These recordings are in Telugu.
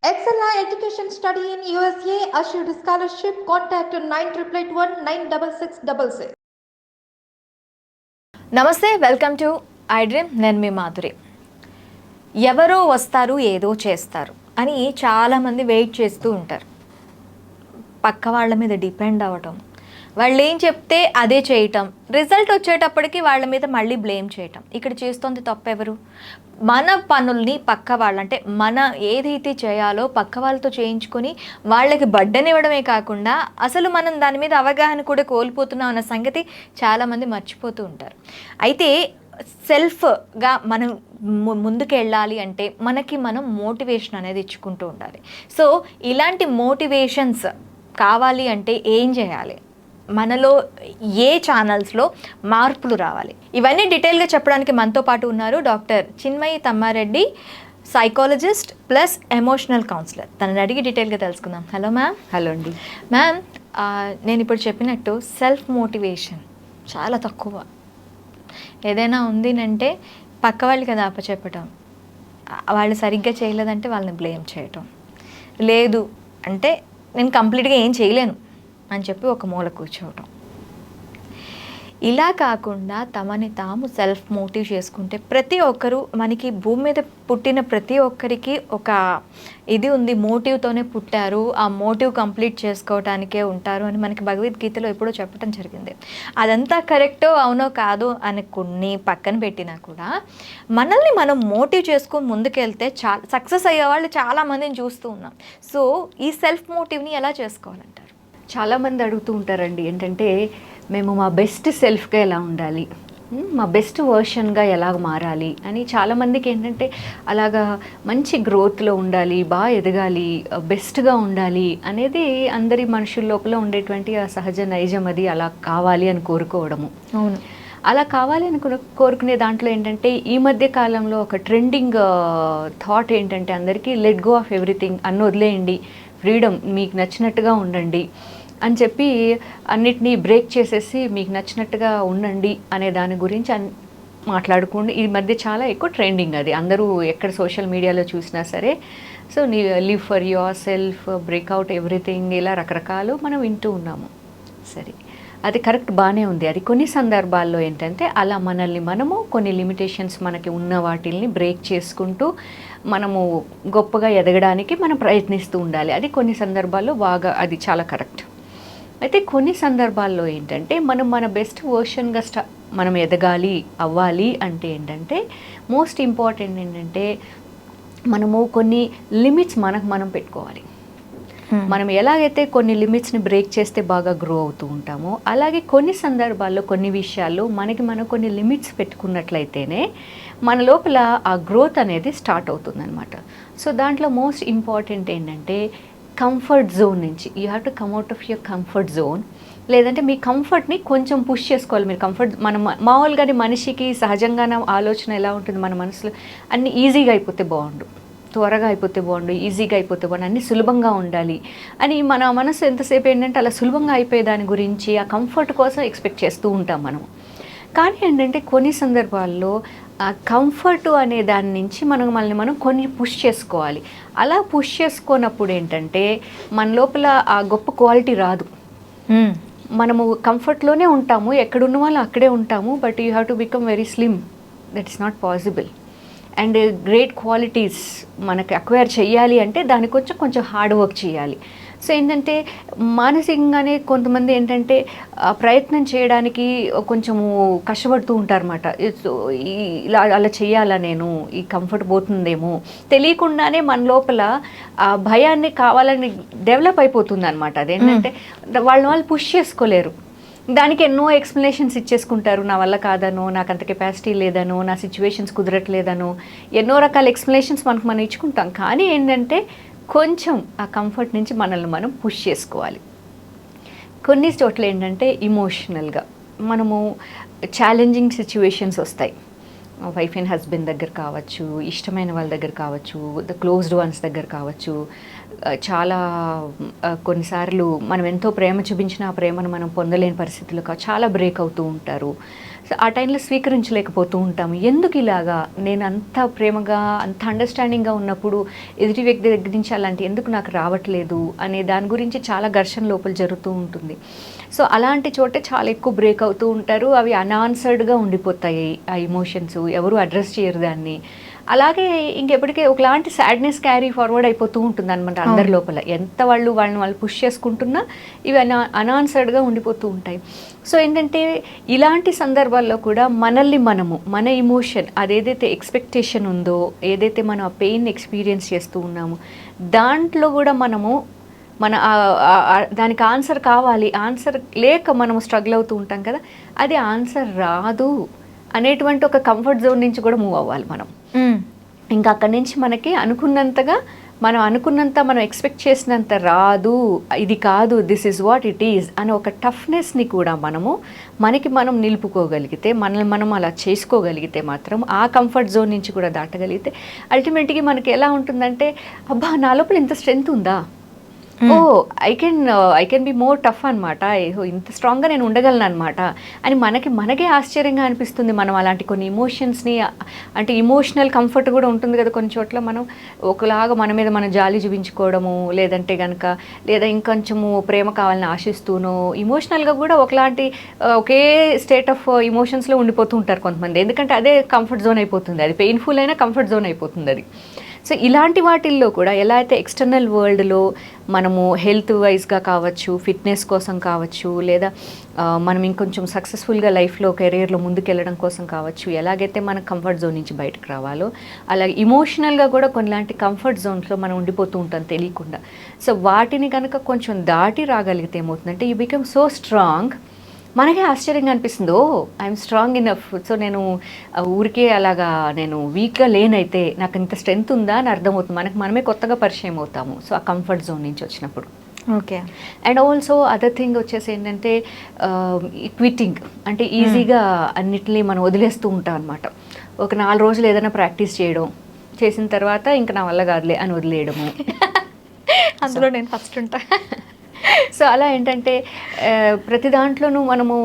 Excella Education Study in USA assured scholarship. Contact 9881 నమస్తే, వెల్కమ్ టు ఐ డ్రీమ్. నేను మీ మాధురి. ఎవరో వస్తారు ఏదో చేస్తారు అని చాలామంది వెయిట్ చేస్తూ ఉంటారు. పక్క వాళ్ళ మీద డిపెండ్ అవ్వటం, వాళ్ళు ఏం చెప్తే అదే చేయటం, రిజల్ట్ వచ్చేటప్పటికి వాళ్ళ మీద మళ్ళీ బ్లేమ్ చేయటం. ఇక్కడ చేస్తుంది తప్పెవరు? మన పనుల్ని పక్క వాళ్ళు, అంటే మన ఏదైతే చేయాలో పక్క వాళ్ళతో చేయించుకొని వాళ్ళకి బర్డెన్ ఇవ్వడమే కాకుండా అసలు మనం దాని మీద అవగాహన కూడా కోల్పోతున్నాం అన్న సంగతి చాలామంది మర్చిపోతూ ఉంటారు. అయితే సెల్ఫ్గా మనం ముందుకు వెళ్ళాలి అంటే మనకి మనం మోటివేషన్ అనేది ఇచ్చుకుంటూ ఉండాలి. సో ఇలాంటి మోటివేషన్స్ కావాలి అంటే ఏం చేయాలి, మనలో ఏ ఛానల్స్లో మార్పులు రావాలి, ఇవన్నీ డీటెయిల్గా చెప్పడానికి మనతో పాటు ఉన్నారు doctor Chinmayi Tammareddy, psychologist plus emotional counsellor. తనని అడిగి డీటెయిల్గా తెలుసుకుందాం. Hello ma'am. హలో అండి. మ్యామ్, నేను ఇప్పుడు చెప్పినట్టు సెల్ఫ్ మోటివేషన్ చాలా తక్కువ. ఏదైనా ఉంది అంటే పక్క వాళ్ళకి అది అప్పచెప్పటం, వాళ్ళు సరిగ్గా చేయలేదంటే వాళ్ళని బ్లేమ్ చేయటం, లేదు అంటే నేను కంప్లీట్గా ఏం చేయలేను అని చెప్పి ఒక మూల కూర్చోవటం. ఇలా కాకుండా తమని తాము సెల్ఫ్ మోటివ్ చేసుకుంటే ప్రతి ఒక్కరు, మనకి భూమి మీద పుట్టిన ప్రతి ఒక్కరికి ఒక ఇది ఉంది, మోటివ్తోనే పుట్టారు, ఆ మోటివ్ కంప్లీట్ చేసుకోవటానికే ఉంటారు అని మనకి భగవద్గీతలో ఎప్పుడో చెప్పడం జరిగింది. అదంతా కరెక్టో అవునో కాదు అని కొన్ని పక్కన పెట్టినా కూడా మనల్ని మనం మోటివ్ చేసుకొని ముందుకెళ్తే చాలా సక్సెస్ అయ్యే వాళ్ళు చాలామందిని చూస్తూ ఉన్నాం. సో ఈ సెల్ఫ్ మోటివ్ని ఎలా చేసుకోవాలంటారు? చాలామంది అడుగుతూ ఉంటారండి, ఏంటంటే మేము మా బెస్ట్ సెల్ఫ్గా ఎలా ఉండాలి, మా బెస్ట్ వర్షన్గా ఎలా మారాలి అని. చాలామందికి ఏంటంటే అలాగా మంచి గ్రోత్లో ఉండాలి, బాగా ఎదగాలి, బెస్ట్గా ఉండాలి అనేది అందరి మనుషుల లోపల ఉండేటువంటి ఆ సహజ నైజం. అది అలా కావాలి అని కోరుకోవడము. అవును, అలా కావాలి అని కోరుకునే దాంట్లో ఏంటంటే ఈ మధ్య కాలంలో ఒక ట్రెండింగ్ థాట్ ఏంటంటే అందరికీ లెట్ గో ఆఫ్ ఎవ్రీథింగ్, అన్ని వదిలేయండి, ఫ్రీడమ్, మీకు నచ్చినట్టుగా ఉండండి అని చెప్పి అన్నిటినీ బ్రేక్ చేసేసి మీకు నచ్చినట్టుగా ఉండండి అనే దాని గురించి మాట్లాడుకోండి. ఈ మధ్య చాలా ఎక్కువ ట్రెండింగ్ అది, అందరూ ఎక్కడ సోషల్ మీడియాలో చూసినా సరే. So live for your self, breakout everything, ఇలా రకరకాలు మనం వింటూ ఉన్నాము. సరే, అది కరెక్ట్, బాగానే ఉంది. అది కొన్ని సందర్భాల్లో ఏంటంటే అలా మనల్ని మనము కొన్ని లిమిటేషన్స్ మనకి ఉన్న వాటిల్ని బ్రేక్ చేసుకుంటూ మనము గొప్పగా ఎదగడానికి మనం ప్రయత్నిస్తూ ఉండాలి. అది కొన్ని సందర్భాల్లో బాగా, అది చాలా కరెక్ట్. అయితే కొన్ని సందర్భాల్లో ఏంటంటే మనం మన బెస్ట్ వర్షన్గా మనం ఎదగాలి, అవ్వాలి అంటే ఏంటంటే మోస్ట్ ఇంపార్టెంట్ ఏంటంటే మనము కొన్ని లిమిట్స్ మనకు మనం పెట్టుకోవాలి. మనం ఎలాగైతే కొన్ని లిమిట్స్ని బ్రేక్ చేస్తే బాగా గ్రో అవుతూ ఉంటామో, అలాగే కొన్ని సందర్భాల్లో కొన్ని విషయాల్లో మనకి మనం కొన్ని లిమిట్స్ పెట్టుకున్నట్లయితేనే మన లోపల ఆ గ్రోత్ అనేది స్టార్ట్ అవుతుందన్నమాట. సో దాంట్లో మోస్ట్ ఇంపార్టెంట్ ఏంటంటే కంఫర్ట్ జోన్ నుంచి you have to come out of your comfort zone. లేదంటే మీ కంఫర్ట్ని కొంచెం పుష్ చేసుకోవాలి. మీరు కంఫర్ట్, మనం మామూలుగానే మనిషికి సహజంగానే ఆలోచన ఎలా ఉంటుంది, మన మనసులో అన్నీ ఈజీగా అయిపోతే బాగుండు, త్వరగా అయిపోతే బాగుండు, ఈజీగా అయిపోతే బాగుండు, అన్నీ సులభంగా ఉండాలి అని మన మనసు ఎంతసేపు ఏంటంటే అలా సులభంగా అయిపోయే దాని గురించి ఆ కంఫర్ట్ కోసం ఎక్స్పెక్ట్ చేస్తూ ఉంటాం మనం. కానీ ఏంటంటే కొన్ని సందర్భాల్లో ఆ కంఫర్ట్ అనే దాని నుంచి మనం కొన్ని పుష్ చేసుకోవాలి. అలా పుష్ చేసుకున్నప్పుడు ఏంటంటే మన లోపల ఆ గొప్ప క్వాలిటీ రాదు. మనము కంఫర్ట్లోనే ఉంటాము, ఎక్కడున్న వాళ్ళు అక్కడే ఉంటాము, but you have to become very slim. That is not possible. And great qualities మనకి అక్వైర్ చేయాలి అంటే దానికి కొంచెం హార్డ్ వర్క్ చేయాలి. సో ఏంటంటే మానసికంగానే కొంతమంది ఏంటంటే ప్రయత్నం చేయడానికి కొంచెము కష్టపడుతూ ఉంటారన్నమాట. ఇలా అలా చేయాలా, నేను ఈ కంఫర్ట్ పోతుందేమో తెలియకుండానే మన లోపల ఆ భయాన్ని కావాలని డెవలప్ అయిపోతుంది అనమాట. అదేంటంటే వాళ్ళు పుష్ చేసుకోలేరు, దానికి ఎన్నో ఎక్స్ప్లెనేషన్స్ ఇచ్చేసుకుంటారు. నా వల్ల కాదనో, నాకు అంత కెపాసిటీ లేదనో, నా సిచ్యువేషన్స్ కుదరట్లేదనో, ఎన్నో రకాల ఎక్స్ప్లెనేషన్స్ మనం ఇచ్చుకుంటాం. కానీ ఏంటంటే కొంచెం ఆ కంఫర్ట్ నుంచి మనల్ని మనం పుష్ చేసుకోవాలి. కొన్ని చోట్ల ఏంటంటే ఇమోషనల్గా మనము ఛాలెంజింగ్ సిచ్యువేషన్స్ వస్తాయి. వైఫ్ అండ్ హస్బెండ్ దగ్గర కావచ్చు, ఇష్టమైన వాళ్ళ దగ్గర కావచ్చు, ద క్లోజ్డ్ వన్స్ దగ్గర కావచ్చు. చాలా కొన్నిసార్లు మనం ఎంతో ప్రేమ చూపించిన ఆ ప్రేమను మనం పొందలేని పరిస్థితుల్లో చాలా బ్రేక్ అవుతూ ఉంటారు. సో ఆ టైంలో స్వీకరించలేకపోతూ ఉంటాము. ఎందుకు ఇలాగా, నేను అంత ప్రేమగా అంత అండర్స్టాండింగ్గా ఉన్నప్పుడు ఎదుటి వ్యక్తి దగ్గర నుంచి అలాంటి ఎందుకు నాకు రావట్లేదు అనే దాని గురించి చాలా ఘర్షణ లోపల జరుగుతూ ఉంటుంది. సో అలాంటి చోటే చాలా ఎక్కువ బ్రేక్ అవుతూ ఉంటారు. అవి అన్ఆన్సర్డ్గా ఉండిపోతాయి ఆ ఎమోషన్స్, ఎవరు అడ్రస్ చేయరు దాన్ని. అలాగే ఇంకెప్పటికీ ఒకలాంటి సాడ్నెస్ క్యారీ ఫార్వర్డ్ అయిపోతూ ఉంటుంది అనమాట అందరి లోపల. ఎంత వాళ్ళని పుష్ చేసుకుంటున్నా ఇవి అన్ఆన్సర్డ్గా ఉండిపోతూ ఉంటాయి. సో ఏంటంటే ఇలాంటి సందర్భాల్లో కూడా మనల్ని మనము, మన ఇమోషన్, అదేదైతే ఎక్స్పెక్టేషన్ ఉందో, ఏదైతే మనం ఆ పెయిన్ ఎక్స్పీరియన్స్ చేస్తూ ఉన్నామో దాంట్లో కూడా మనము దానికి ఆన్సర్ కావాలి, ఆన్సర్ లేక మనము స్ట్రగుల్ అవుతూ ఉంటాం కదా, అది ఆన్సర్ రాదు అనేటువంటి ఒక కంఫర్ట్ జోన్ నుంచి కూడా మూవ్ అవ్వాలి మనం. ఇంకా అక్కడి నుంచి మనకి మనం ఎక్స్పెక్ట్ చేసినంత రాదు, ఇది కాదు, this is what it is అనే ఒక టఫ్నెస్ని కూడా మనకి మనం నిలుపుకోగలిగితే, మనల్ని మనం అలా చేసుకోగలిగితే మాత్రం, ఆ కంఫర్ట్ జోన్ నుంచి కూడా దాటగలిగితే అల్టిమేట్గా మనకి ఎలా ఉంటుందంటే, అబ్బా నా లోపల ఇంత స్ట్రెంగ్త్ ఉందా, oh I can be more tough అనమాట, ఇంత స్ట్రాంగ్గా నేను ఉండగలను అనమాట అని మనకే ఆశ్చర్యంగా అనిపిస్తుంది. మనం అలాంటి కొన్ని ఇమోషన్స్ని, అంటే ఇమోషనల్ కంఫర్ట్ కూడా ఉంటుంది కదా కొన్ని చోట్ల, మనం ఒకలాగా మన మీద మనం జాలి చూపించుకోవడము, లేదంటే కనుక లేదా ఇంకొంచెము ప్రేమ కావాలని ఆశిస్తూనో ఇమోషనల్గా కూడా ఒకే స్టేట్ ఆఫ్ ఇమోషన్స్లో ఉండిపోతూ ఉంటారు కొంతమంది. ఎందుకంటే అదే కంఫర్ట్ జోన్ అయిపోతుంది, అది పెయిన్ఫుల్ అయినా కంఫర్ట్ జోన్ అయిపోతుంది అది. సో ఇలాంటి వాటిల్లో కూడా ఎలా అయితే ఎక్స్టర్నల్ వరల్డ్లో మనము హెల్త్ వైజ్గా కావచ్చు, ఫిట్నెస్ కోసం కావచ్చు, లేదా మనం ఇంకొంచెం సక్సెస్ఫుల్గా లైఫ్లో కెరీర్లో ముందుకెళ్ళడం కోసం కావచ్చు, ఎలాగైతే మన కంఫర్ట్ జోన్ నుంచి బయటకు రావాలో అలాగే ఇమోషనల్గా కూడా కొన్నిలాంటి కంఫర్ట్ జోన్స్లో మనం ఉండిపోతూ ఉంటాం తెలియకుండా. సో వాటిని కనుక కొంచెం దాటి రాగలిగితే ఏమవుతుందంటే యూ బికమ్ సో స్ట్రాంగ్, మనకే ఆశ్చర్యంగా అనిపిస్తుంది, ఓ ఐఎమ్ స్ట్రాంగ్ ఇనఫ్. సో నేను ఊరికే అలాగా నేను వీక్గా లేనైతే నాకు ఇంత స్ట్రెంగ్త్ ఉందా అని అర్థమవుతుంది. మనమే కొత్తగా పరిచయం అవుతాము సో ఆ కంఫర్ట్ జోన్ నుంచి వచ్చినప్పుడు. Okay. And also other thing వచ్చేసి ఏంటంటే క్విట్టింగ్, అంటే ఈజీగా అన్నిటినీ మనం వదిలేస్తూ ఉంటాం అనమాట. ఒక 4 రోజులు ఏదైనా ప్రాక్టీస్ చేసిన తర్వాత ఇంకా నా వల్ల కాదులే అని వదిలేయడము. అందులో నేను ఫస్ట్ ఉంటా. సో అలా ఏంటంటే ప్రతి దాంట్లోనూ మనము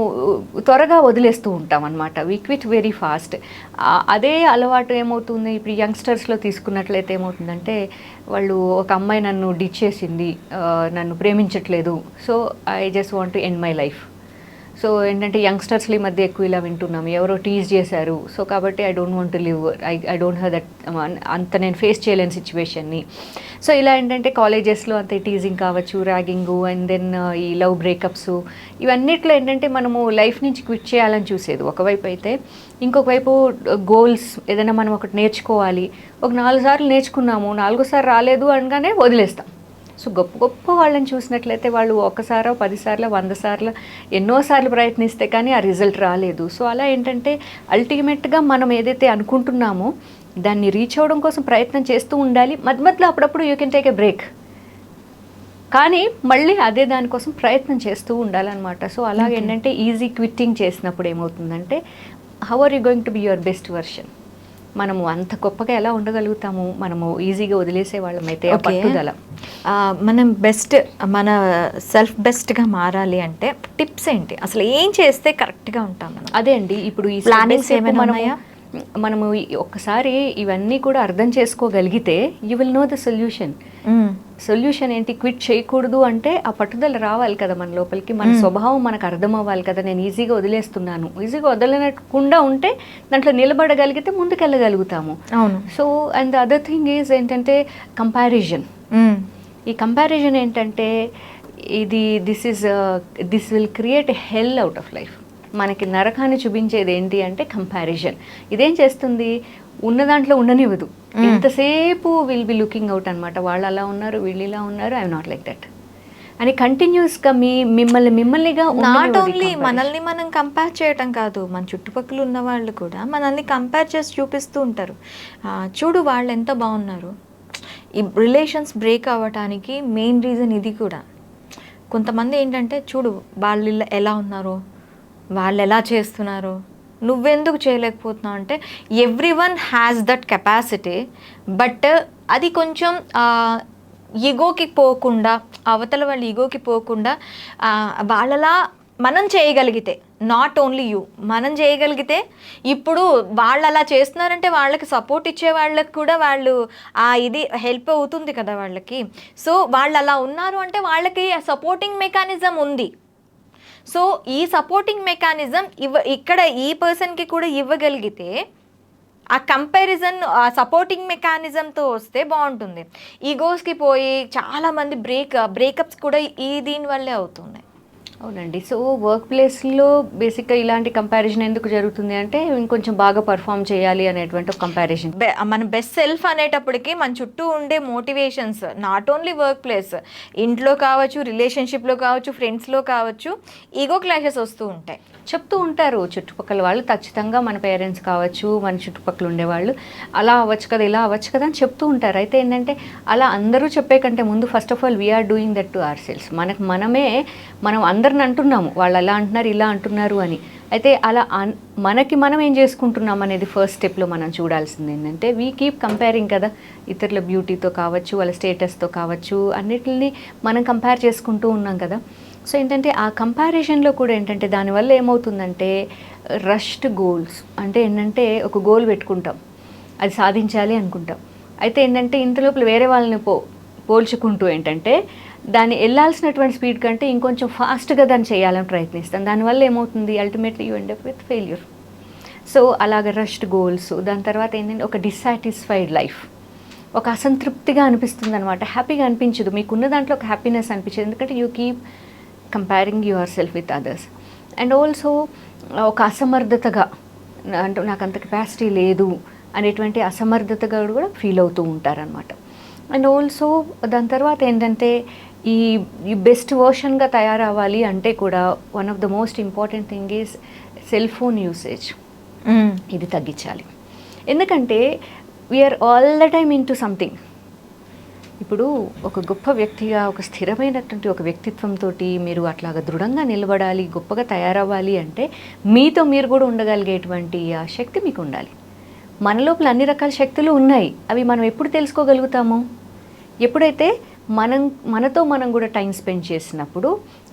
త్వరగా వదిలేస్తూ ఉంటాం అనమాట. వి క్విట్ వెరీ ఫాస్ట్. అదే అలవాటు ఏమవుతుంది, ఇప్పుడు యంగ్స్టర్స్లో తీసుకున్నట్లయితే ఏమవుతుందంటే, వాళ్ళు ఒక అమ్మాయి నన్ను డిచ్ చేసింది, నన్ను ప్రేమించట్లేదు, so I just want to end my life. So ఏంటంటే యంగ్స్టర్స్లో ఈ మధ్య ఎక్కువ ఇలా వింటున్నాం, ఎవరో టీజ్ చేశారు, సో కాబట్టి I don't want to live, I don't have that, అంత నేను ఫేస్ చేయలేని సిచ్యువేషన్ని. సో ఇలా ఏంటంటే కాలేజెస్లో అంత టీజింగ్ కావచ్చు, ర్యాగింగు, అండ్ దెన్ ఈ లవ్ బ్రేకప్స్, ఇవన్నిట్లో ఏంటంటే మనము లైఫ్ నుంచి క్విట్ చేయాలని చూసేది ఒకవైపు అయితే, ఇంకొక వైపు గోల్స్ ఏదైనా మనం ఒకటి నేర్చుకోవాలి, ఒక 4 సార్లు నేర్చుకున్నాము, 4వ సారి రాలేదు అనగానే వదిలేస్తాం. సో గొప్ప వాళ్ళని చూసినట్లయితే వాళ్ళు 1 సారో 10 సార్లు 100 సార్లు ఎన్నోసార్లు ప్రయత్నిస్తే కానీ ఆ రిజల్ట్ రాలేదు. సో అలా ఏంటంటే అల్టిమేట్గా మనం ఏదైతే అనుకుంటున్నామో దాన్ని రీచ్ అవ్వడం కోసం ప్రయత్నం చేస్తూ ఉండాలి. మధ్యలో అప్పుడప్పుడు you can take a break, కానీ మళ్ళీ అదే దానికోసం ప్రయత్నం చేస్తూ ఉండాలన్నమాట. సో అలాగే ఏంటంటే ఈజీ క్విట్టింగ్ చేసినప్పుడు ఏమవుతుందంటే, how are you going to be your best version, మనము అంత గొప్పగా ఎలా ఉండగలుగుతాము, మనము ఈజీగా వదిలేసే వాళ్ళమైతే పట్టుదల. మనం మన సెల్ఫ్ బెస్ట్గా మారాలి అంటే టిప్స్ ఏంటి, అసలు ఏం చేస్తే కరెక్ట్గా ఉంటాం మనం? అదే అండి, ఇప్పుడు ఈ ప్లానింగ్స్ ఏమైనా మనము ఒక్కసారి ఇవన్నీ కూడా అర్థం చేసుకోగలిగితే you will know the solution ఏంటి. క్విట్ చేయకూడదు అంటే ఆ పట్టుదల రావాలి కదా మన లోపలికి, మన స్వభావం మనకు అర్థం అవ్వాలి కదా. నేను ఈజీగా వదిలేస్తున్నాను, ఈజీగా వదలనకుండా ఉంటే దాంట్లో నిలబడగలిగితే ముందుకెళ్ళగలుగుతాము. అవును. So and the other thing is ఏంటంటే కంపారిజన్. ఈ కంపారిజన్ ఏంటంటే this will create a hell out of life. మనకి నరకాన్ని చూపించేది ఏంటి అంటే కంపారిజన్. ఇదేం చేస్తుంది, ఉన్న దాంట్లో ఉండనివ్వదు. ఎంతసేపు విల్ బి లుకింగ్ అవుట్ అనమాట, వాళ్ళు అలా ఉన్నారు, వీళ్ళు ఇలా ఉన్నారు, ఐఎమ్ నాట్ లైక్ దట్ అని కంటిన్యూస్గా మిమ్మల్నిగా నాట్ ఓన్లీ మనల్ని మనం కంపేర్ చేయటం కాదు, మన చుట్టుపక్కల ఉన్న వాళ్ళు కూడా మనల్ని కంపేర్ చేసి చూపిస్తూ ఉంటారు. చూడు వాళ్ళు ఎంత బాగున్నారు. ఈ రిలేషన్స్ బ్రేక్ అవ్వటానికి మెయిన్ రీజన్ ఇది కూడా. కొంతమంది ఏంటంటే, చూడు వాళ్ళు ఎలా ఉన్నారో, వాళ్ళు ఎలా చేస్తున్నారో, నువ్వెందుకు చేయలేకపోతున్నావు అంటే, everyone has that capacity, but అది కొంచెం ఈగోకి పోకుండా, అవతల వాళ్ళ ఈగోకి పోకుండా వాళ్ళలా మనం చేయగలిగితే, నాట్ ఓన్లీ యూ, మనం చేయగలిగితే, ఇప్పుడు వాళ్ళు అలా చేస్తున్నారంటే వాళ్ళకి సపోర్ట్ ఇచ్చే వాళ్ళకి కూడా వాళ్ళు ఇది హెల్ప్ అవుతుంది కదా వాళ్ళకి. సో వాళ్ళు అలా ఉన్నారు అంటే వాళ్ళకి సపోర్టింగ్ మెకానిజం ఉంది. సో ఈ సపోర్టింగ్ మెకానిజం ఇక్కడ ఈ పర్సన్కి కూడా ఇవ్వగలిగితే ఆ కంపారిజన్, ఆ సపోర్టింగ్ మెకానిజంతో వస్తే బాగుంటుంది. ఈగోస్కి పోయి చాలామంది బ్రేకప్స్ కూడా దీనివల్లే అవుతున్నాయి. అవునండి. సో వర్క్ ప్లేస్లో బేసిక్గా ఇలాంటి కంపారిజన్ ఎందుకు జరుగుతుంది అంటే ఇంకొంచెం బాగా పర్ఫామ్ చేయాలి అనేటువంటి ఒక కంపారిజన్. మన బెస్ట్ సెల్ఫ్ అనేటప్పటికి మన చుట్టూ ఉండే motivations not only work place, ఇంట్లో కావచ్చు, రిలేషన్షిప్లో కావచ్చు, ఫ్రెండ్స్లో కావచ్చు, ఈగో క్లాషెస్ వస్తూ ఉంటాయి. చెప్తూ ఉంటారు చుట్టుపక్కల వాళ్ళు, ఖచ్చితంగా మన పేరెంట్స్ కావచ్చు, మన చుట్టుపక్కల ఉండేవాళ్ళు అలా అవ్వచ్చు కదా, ఇలా అవ్వచ్చు కదా అని చెప్తూ ఉంటారు. అయితే ఏంటంటే అలా అందరూ చెప్పే కంటే ముందు first of all we're doing that to ourselves. మనం అందరిని అంటున్నాము వాళ్ళు అలా అంటున్నారు, ఇలా అంటున్నారు అని. అయితే అలా మనం ఏం చేసుకుంటున్నాం అనేది ఫస్ట్ స్టెప్లో మనం చూడాల్సింది ఏంటంటే వీ కీప్ కంపేరింగ్ కదా, ఇతరుల బ్యూటీతో కావచ్చు, వాళ్ళ స్టేటస్తో కావచ్చు, అన్నిటిని మనం కంపేర్ చేసుకుంటూ ఉన్నాం కదా. సో ఏంటంటే ఆ కంపారిజన్లో కూడా ఏంటంటే దానివల్ల ఏమవుతుందంటే రష్డ్ గోల్స్, అంటే ఏంటంటే ఒక గోల్ పెట్టుకుంటాం, అది సాధించాలి అనుకుంటాం. అయితే ఏంటంటే ఇంతలోపల వేరే వాళ్ళని పోల్చుకుంటూ ఏంటంటే దాన్ని వెళ్ళాల్సినటువంటి స్పీడ్ కంటే ఇంకొంచెం ఫాస్ట్గా దాన్ని చేయాలని ప్రయత్నిస్తాం. దానివల్ల ఏమవుతుంది, ultimately you end up with failure. So అలాగ రష్డ్ గోల్స్, దాని తర్వాత ఏంటంటే ఒక డిస్సాటిస్ఫైడ్ లైఫ్, ఒక అసంతృప్తిగా అనిపిస్తుంది అనమాట, హ్యాపీగా అనిపించదు, మీకున్న దాంట్లో ఒక హ్యాపీనెస్ అనిపించదు, ఎందుకంటే you keep comparing your self with others. And also ఒక అసమర్థతగా, అంటే నాకు అంత కెపాసిటీ లేదు అనేటువంటి అసమర్థతగా కూడా ఫీల్ అవుతూ ఉంటారనమాట. అండ్ ఆల్సో దాని తర్వాత ఏంటంటే ఈ బెస్ట్ వర్షన్గా తయారవ్వాలి అంటే కూడా one of the most important thing is cell phone usage. ఇది తగ్గించాలి. ఎందుకంటే we're all the time into something. ఇప్పుడు ఒక గొప్ప వ్యక్తిగా, ఒక స్థిరమైనటువంటి ఒక వ్యక్తిత్వంతో మీరు అట్లాగా దృఢంగా నిలబడాలి, గొప్పగా తయారవ్వాలి అంటే మీతో మీరు కూడా ఉండగలిగేటువంటి ఆ శక్తి మీకు ఉండాలి. మన లోపల అన్ని రకాల శక్తులు ఉన్నాయి. అవి మనం ఎప్పుడు తెలుసుకోగలుగుతాము, ఎప్పుడైతే మనతో మనం కూడా టైం స్పెండ్ చేసినప్పుడు.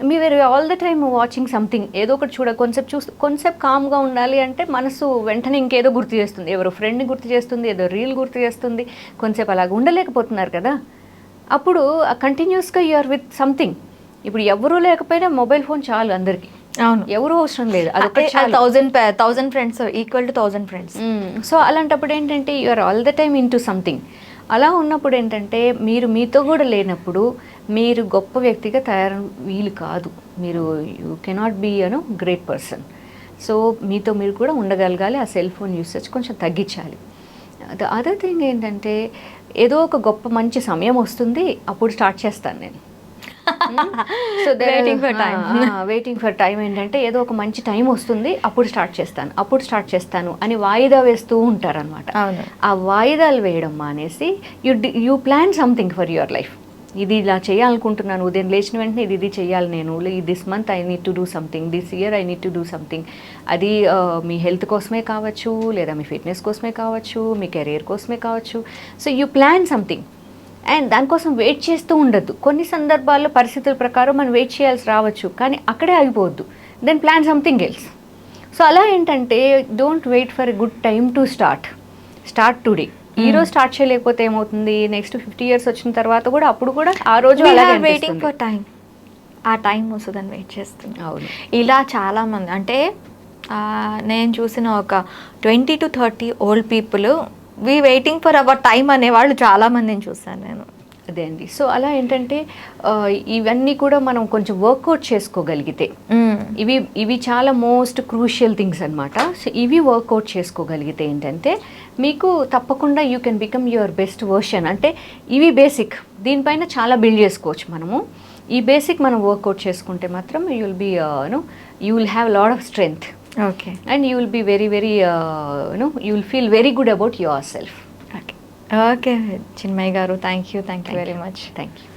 మీరు all the time watching something, ఏదో ఒకటి కొంచెంసేపు కామ్గా ఉండాలి అంటే మనసు వెంటనే ఇంకేదో గుర్తు చేస్తుంది, ఎవరో ఫ్రెండ్ని గుర్తు చేస్తుంది, ఏదో రీల్ గుర్తు చేస్తుంది, కొంచెంసేపు అలాగ ఉండలేకపోతున్నారు కదా. అప్పుడు కంటిన్యూస్గా యూఆర్ విత్ సంథింగ్. ఇప్పుడు ఎవరూ లేకపోయినా మొబైల్ ఫోన్ చాలు అందరికీ. అవును, ఎవరు అవసరం లేదు, అదొకటి 1000 friends equal to 1000 friends. So అలాంటప్పుడు ఏంటంటే you're all the time into something. అలా ఉన్నప్పుడు ఏంటంటే మీరు మీతో కూడా లేనప్పుడు మీరు గొప్ప వ్యక్తిగా వీలు కాదు. మీరు you cannot be great person. So మీతో మీరు కూడా ఉండగలగాలి. ఆ సెల్ ఫోన్ యూసేజ్ కొంచెం తగ్గించాలి. ద అదర్ థింగ్ ఏంటంటే ఏదో ఒక గొప్ప మంచి సమయం వస్తుంది, అప్పుడు స్టార్ట్ చేస్తాను నేను. సో వెయిటింగ్ ఫర్ టైం ఏంటంటే ఏదో ఒక మంచి టైం వస్తుంది, అప్పుడు స్టార్ట్ చేస్తాను అని వాయిదా వేస్తూ ఉంటారనమాట. ఆ వాయిదాలు వేయడం మానేసి you plan something for your life. ఇది ఇలా చేయాలనుకుంటున్నాను, ఉదయం లేచిన వెంటనే ఇది చేయాలి నేను, this month I need to do something, this year I need to do something. అది మీ హెల్త్ కోసమే కావచ్చు, లేదా మీ ఫిట్నెస్ కోసమే కావచ్చు, మీ కెరీర్ కోసమే కావచ్చు. So you plan something and దానికోసం వెయిట్ చేస్తూ ఉండద్దు. కొన్ని సందర్భాల్లో పరిస్థితుల ప్రకారం మనం వెయిట్ చేయాల్సి రావచ్చు, కానీ అక్కడే ఆగిపోవద్దు. Then plan something else. So అలా ఏంటంటే don't wait for a good time to start today. ఈ రోజు స్టార్ట్ చేయలేకపోతే ఏమవుతుంది, నెక్స్ట్ 50 years వచ్చిన తర్వాత కూడా అప్పుడు కూడా ఆ రోజు వెయిటింగ్ ఫర్ టైం, ఆ టైం వస్తుందని వెయిట్ చేస్తుంది. అవును, ఇలా చాలామంది, అంటే నేను చూసిన ఒక 20 to 30 old people waiting for hour time అనేవాళ్ళు చాలామందిని చూసాను నేను. అదే అండి. సో అలా ఏంటంటే ఇవన్నీ కూడా మనం కొంచెం వర్కౌట్ చేసుకోగలిగితే ఇవి చాలా మోస్ట్ క్రూషియల్ థింగ్స్ అనమాట. సో ఇవి వర్కౌట్ చేసుకోగలిగితే ఏంటంటే మీకు తప్పకుండా you can become your best version. అంటే ఇవి బేసిక్, దీనిపైన చాలా బిల్డ్ చేసుకోవచ్చు మనము. ఈ బేసిక్ మనం వర్కౌట్ చేసుకుంటే మాత్రం you will have lot of strength. Okay. And you will be very, very, you will feel very good about yourself. Okay. Okay, Chinmay garu, thank you very much. Thank you.